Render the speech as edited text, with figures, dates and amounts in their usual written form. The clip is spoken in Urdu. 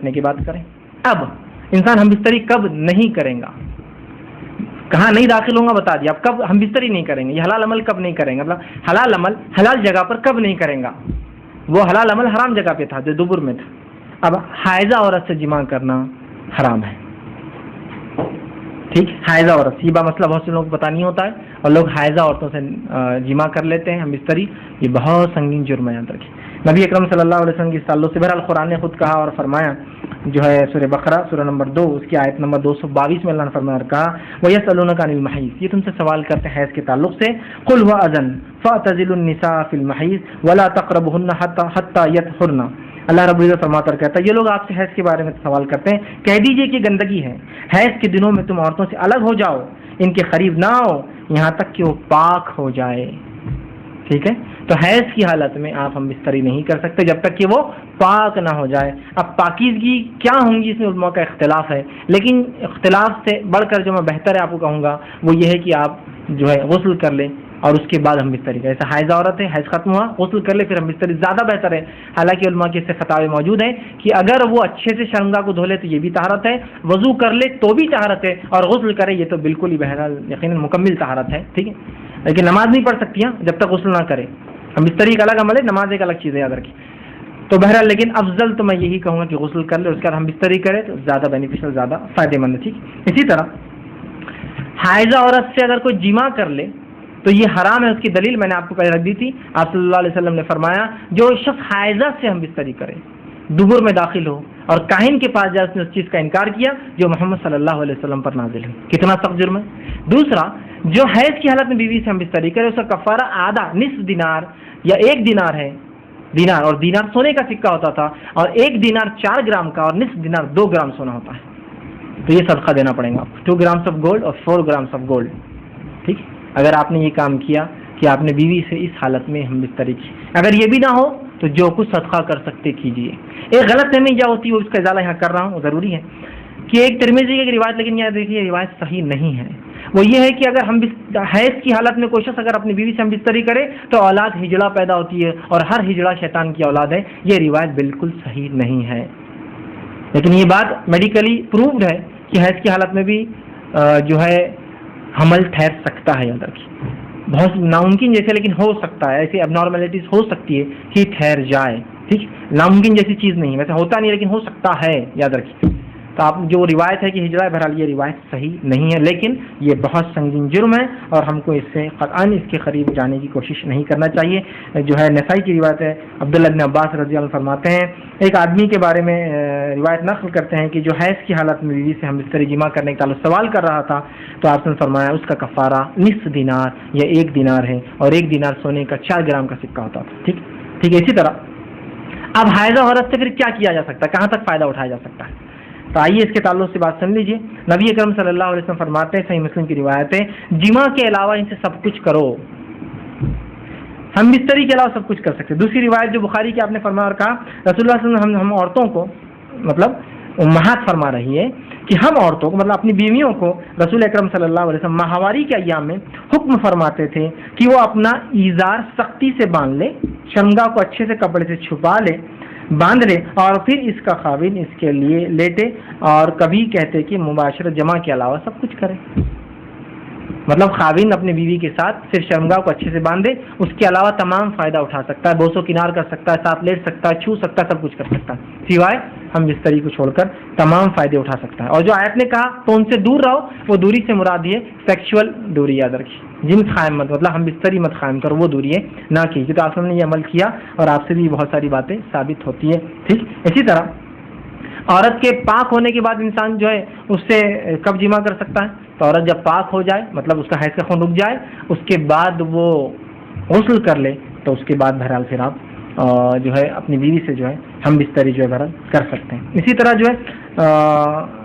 لیٹنے کی بات کریں. اب انسان ہم بستری کب نہیں کرے گا, کہاں نہیں داخل ہوں گا بتا دیا. اب کب ہم بستری نہیں کریں گے, یہ حلال عمل کب نہیں کریں گے, مطلب حلال عمل حلال جگہ پر کب نہیں کریں گا. وہ حلال عمل حرام جگہ پہ تھا جو دبر میں تھا. اب حائضہ عورت سے جماع کرنا حرام ہے. ٹھیک, حائضہ عورت, یہ مسئلہ بہت سے لوگوں کو پتہ نہیں ہوتا ہے, اور لوگ حائضہ عورتوں سے جماع کر لیتے ہیں ہم بستری. یہ بہت سنگین جرم ہے, یاد رکھیں. نبی اکرم صلی اللہ علیہ وسلم کی اس تعلق سے بہرحال قرآن نے خود کہا اور فرمایا, جو ہے سورہ بقرہ سورہ نمبر 2 اس کی آیت نمبر 222 میں اللہ نے فرمایا اور کہا وَيَسْأَلُونَكَ عَنِ الْمَحِيضِ, یہ تم سے سوال کرتے ہیں حیض کے تعلق سے. قُلْ هُوَ أَذًى فَاعْتَزِلُوا النِّسَاءَ فِي الْمَحِيضِ وَلَا تَقْرَبُوهُنَّ حَتَّى يَطْهُرْنَ. اللہ رب العزت فرماتا اور کہتا ہے یہ لوگ آپ سے حیض کے بارے میں سوال کرتے ہیں, کہہ دیجئے کہ گندگی ہے, حیض کے دنوں میں تم عورتوں سے الگ ہو جاؤ, ان کے قریب نہ آؤ یہاں تک کہ وہ پاک ہو جائے. ٹھیک ہے, تو حیض کی حالت میں آپ ہم بستری نہیں کر سکتے جب تک کہ وہ پاک نہ ہو جائے. اب پاکیزگی کیا ہوں گی اس میں علماء کا اختلاف ہے, لیکن اختلاف سے بڑھ کر جو میں بہتر ہے آپ کو کہوں گا وہ یہ ہے کہ آپ جو ہے غسل کر لیں اور اس کے بعد ہم بستری کریں. ایسا حائضہ عورت ہے, حیض ختم ہوا, غسل کر لے, پھر ہم بستری, زیادہ بہتر ہے. حالانکہ علماء کے اس سے فتاوے موجود ہیں کہ اگر وہ اچھے سے شرمگاہ کو دھو لے تو یہ بھی طہارت ہے, وضو کر لے تو بھی طہارت ہے, اور غسل کرے یہ تو بالکل ہی بہرحال یقیناً مکمل طہارت ہے. ٹھیک ہے, لیکن نماز نہیں پڑھ سکتی ہیں جب تک غسل نہ کرے. ہم بستری ایک الگ عمل ہے, نماز ایک الگ چیز ہے, یاد رکھیں. تو بہرحال لیکن افضل تو میں یہی کہوں گا کہ غسل کر لے, اس کے بعد ہم بستری کریں تو زیادہ بینیفیشل, زیادہ فائدہ مند ہے. ٹھیک, اسی طرح حائضہ عورت سے اگر کوئی جماع کر لے تو یہ حرام ہے. اس کی دلیل میں نے آپ کو پہلے رکھ دی تھی. آپ صلی اللہ علیہ وسلم نے فرمایا جو شخص حائضہ سے ہم بستری کرے, دبر میں داخل ہو اور کاہن کے پاس جائے, اس نے اس چیز کا انکار کیا جو محمد صلی اللہ علیہ وسلم پر نازل ہے. کتنا سخت جرم ہے. دوسرا, جو حیض کی حالت میں بیوی سے ہم بستری کرے اس کا کفارہ آدھا, نصف دینار یا 1 دینار ہے. دینار, اور دینار سونے کا سکہ ہوتا تھا, اور 1 دینار 4 گرام کا, اور نصف دینار 2 گرام سونا ہوتا ہے. تو یہ صدقہ دینا پڑے گا آپ کو, 2 گرامس آف گولڈ اور 4 گرامس آف گولڈ. ٹھیک, اگر آپ نے یہ کام کیا کہ آپ نے بیوی سے اس حالت میں ہم بستری کی. اگر یہ بھی نہ ہو تو جو کچھ صدقہ کر سکتے کیجیے. ایک غلط فہمی کیا ہوتی ہے, اس کا ازالہ یہاں کر رہا ہوں, ضروری ہے کہ ایک ترمذی کی روایت, لیکن یہاں دیکھیے روایت صحیح نہیں ہے. وہ یہ ہے کہ اگر ہم حیض کی حالت میں کوئی شخص اگر اپنی بیوی سے ہم بستری کرے تو اولاد ہجڑا پیدا ہوتی ہے, اور ہر ہجڑا شیطان کی اولاد ہے. یہ روایت بالکل صحیح نہیں ہے, لیکن یہ بات میڈیکلی پرووڈ ہے کہ حیض کی حالت میں بھی جو ہے حمل ٹھہر سکتا ہے. یاد رکھیے, بہت ناممکن جیسے, لیکن ہو سکتا ہے, ایسی اب نارملٹیز ہو سکتی ہے کہ ٹھہر جائے. ٹھیک, ناممکن جیسی چیز نہیں, ویسے ہوتا نہیں لیکن ہو سکتا ہے, یاد رکھیے. تو آپ جو روایت ہے کہ ہجرہ, بہرحال یہ روایت صحیح نہیں ہے, لیکن یہ بہت سنگین جرم ہے اور ہم کو اس سے قطعاً اس کے قریب جانے کی کوشش نہیں کرنا چاہیے. جو ہے نسائی کی روایت ہے, عبداللہ بن عباس رضی اللہ عنہ فرماتے ہیں, ایک آدمی کے بارے میں روایت نقل کرتے ہیں کہ جو حیض کی حالت میں بیوی سے ہم بستری جماع کرنے کے تعلق سوال کر رہا تھا, تو آپ نے فرمایا اس کا کفارہ نصف دینار یا 1 دینار ہے, اور 1 دینار سونے کا 4 گرام کا سکہ ہوتا تھا. ٹھیک ٹھیک, اسی طرح اب حائضہ عورت سے پھر کیا کیا جا سکتا ہے, کہاں تک فائدہ اٹھایا جا سکتا ہے. تو آئیے اس کے تعلق سے بات سن لیجیے. نبی اکرم صلی اللہ علیہ وسلم فرماتے ہیں, صحیح مسلم کی روایت ہے, جماع کے علاوہ ان سے سب کچھ کرو. ہم بستری کے علاوہ سب کچھ کر سکتے. دوسری روایت جو بخاری کی آپ نے فرمایا اور کہا رسول اللہ صلی اللہ علیہ وسلم ہم عورتوں کو, مطلب امہات فرما رہی ہے کہ ہم عورتوں کو, مطلب اپنی بیویوں کو رسول اکرم صلی اللہ علیہ وسلم ماہواری کے ایام میں حکم فرماتے تھے کہ وہ اپنا ایزار سختی سے باندھ لے, شرمگاہ کو اچھے سے کپڑے سے چھپا لے, باندھ لے, اور پھر اس کا خاوند اس کے لیے لیٹے, اور کبھی کہتے کہ مباشرت جماع کے علاوہ سب کچھ کرے. مطلب خاوند اپنے بیوی کے ساتھ صرف شرمگاہ کو اچھے سے باندھے, اس کے علاوہ تمام فائدہ اٹھا سکتا ہے, بوسو کنار کر سکتا ہے, ساتھ لیٹ سکتا ہے, چھو سکتا ہے, سب کچھ کر سکتا ہے, سوائے ہم بستری کو چھوڑ کر تمام فائدے اٹھا سکتا ہے. اور جو آیت نے کہا تو ان سے دور رہو, وہ دوری سے مراد ہے سیکشول دوری. یاد رکھیے, جنس قائم مت, مطلب ہم بستری مت قائم کرو, وہ دوری ہے نہ کی, کیونکہ آپ نے یہ عمل کیا اور آپ سے بھی بہت ساری باتیں ثابت ہوتی ہے. ٹھیک, اسی طرح عورت کے پاک ہونے کے بعد انسان جو ہے اس سے کب جماع کر سکتا ہے, تو عورت جب پاک ہو جائے, مطلب اس کا حیض کا خون رک جائے, اس کے بعد وہ غسل کر لے, تو اس کے بعد بہرحال پھر آپ جو ہے اپنی بیوی سے جو ہے ہم بستری جو ہے بہرحال کر سکتے ہیں. اسی طرح جو ہے